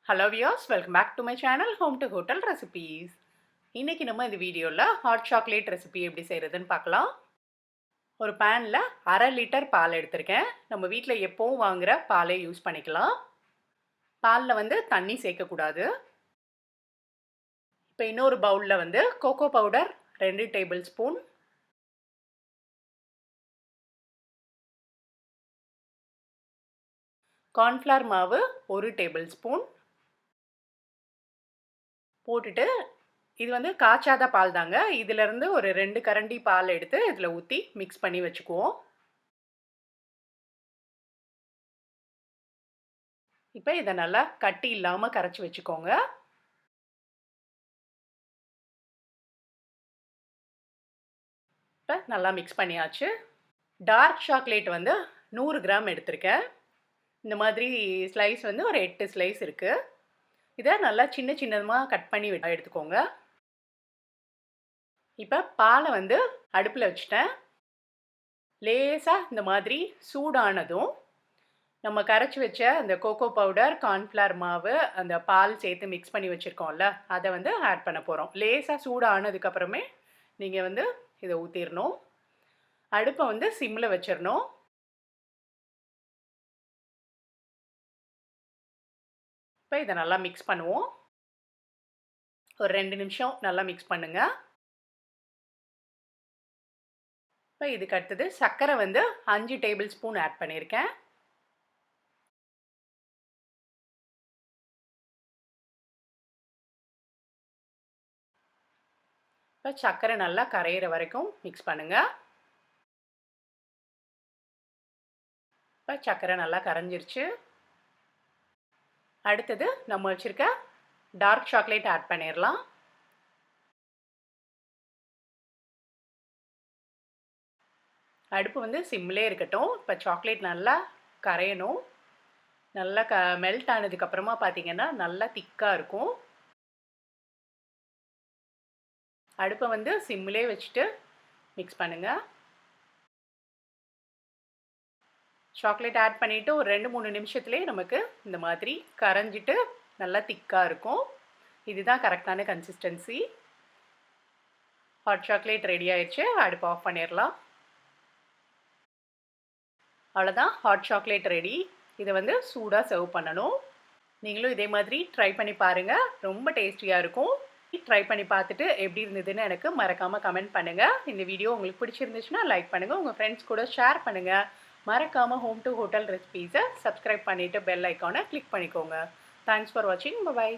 Hello viewers, welcome back to my channel Home to Hotel Recipes. இன்னைக்கு நம்ம இந்த வீடியோல ஹாட் சாக்லேட் ரெசிபி எப்படி செய்யறதுன்னு பார்க்கலாம். ஒரு பேன்ல 1/2 லிட்டர் பால் எடுத்திருக்கேன். நம்ம வீட்ல எப்பவும் வாங்குற பாலை யூஸ் பண்ணிக்கலாம். பால்ல தண்ணி சேர்க்க கூடாது. இப்போ இன்னொரு பவுல்ல cocoa powder 2 tablespoon, cornflour மாவு 1 டேபிள் ஸ்பூன் போட்டுட்டு, இது காய்ச்சாத பால் தாங்க. இதிலிருந்து ஒரு 2 கரண்டி பால் எடுத்து இதில் ஊற்றி மிக்ஸ் பண்ணி வச்சுக்குவோம். இப்போ இதை நல்லா கட்டி இல்லாமல் கரைச்சி வச்சுக்கோங்க. இப்போ நல்லா மிக்ஸ் பண்ணியாச்சு. டார்க் சாக்லேட் 100 கிராம் எடுத்திருக்கேன். இந்த மாதிரி ஸ்லைஸ் ஒரு 8 ஸ்லைஸ் இருக்குது. இதை நல்லா சின்ன சின்னதாக கட் பண்ணி எடுத்துக்கோங்க. இப்போ பாலை அடுப்பில் வச்சுட்டேன். லேசாக இந்த மாதிரி சூடானதும் நம்ம கரைச்சி வச்ச அந்த கோகோ பவுடர், கார்ன்ஃப்ளவர் மாவு, அந்த பால் சேர்த்து மிக்ஸ் பண்ணி வச்சுருக்கோம்ல, அதை ஆட் பண்ண போகிறோம். லேசாக சூடானதுக்கப்புறமே நீங்கள் இதை ஊற்றிடணும். அடுப்பை சிம்மில் வச்சிடணும். இப்போ இதை நல்லா மிக்ஸ் பண்ணுவோம். ஒரு 2 நிமிஷம் நல்லா மிக்ஸ் பண்ணுங்க. இப்போ இதுக்கு அடுத்தது சர்க்கரை 5 டேபிள் ஸ்பூன் ஆட் பண்ணியிருக்கேன். இப்போ சர்க்கரை நல்லா கரையிற வரைக்கும் மிக்ஸ் பண்ணுங்க. இப்போ சர்க்கரை நல்லா கரைஞ்சிருச்சு. அடுத்தது நம்ம வச்சுருக்க டார்க் சாக்லேட் ஆட் பண்ணிடலாம். அடுப்பு சிம்மிலே இருக்கட்டும். இப்போ சாக்லேட் நல்லா கரையணும். நல்லா மெல்ட் ஆனதுக்கப்புறமா பார்த்தீங்கன்னா நல்லா திக்காக இருக்கும். அடுப்பை சிம்மிலே வச்சுட்டு மிக்ஸ் பண்ணுங்கள். சாக்லேட் ஆட் பண்ணிவிட்டு ஒரு 2-3 நிமிஷத்துலேயே நமக்கு இந்த மாதிரி கரைஞ்சிட்டு நல்லா திக்காக இருக்கும். இதுதான் கரெக்டான கன்சிஸ்டன்சி. ஹாட் சாக்லேட் ரெடி ஆயிடுச்சு. அடுப்பு ஆஃப் பண்ணிடலாம். அவ்வளோதான், ஹாட் சாக்லேட் ரெடி. இதை சூடாக சர்வ் பண்ணணும். நீங்களும் இதே மாதிரி ட்ரை பண்ணி பாருங்கள். ரொம்ப டேஸ்டியாக இருக்கும். ட்ரை பண்ணி பார்த்துட்டு எப்படி இருந்ததுன்னு எனக்கு மறக்காமல் கமெண்ட் பண்ணுங்கள். இந்த வீடியோ உங்களுக்கு பிடிச்சிருந்துச்சுன்னா லைக் பண்ணுங்கள். உங்கள் ஃப்ரெண்ட்ஸ் கூட ஷேர் பண்ணுங்கள். மறக்காமல் ஹோம் டு ஹோட்டல் ரெசிபீஸை சப்ஸ்கிரைப் பண்ணிவிட்டு பெல் ஐக்கானை கிளிக் பண்ணிக்கோங்க. தேங்க்ஸ் ஃபார் வாட்சிங். பை.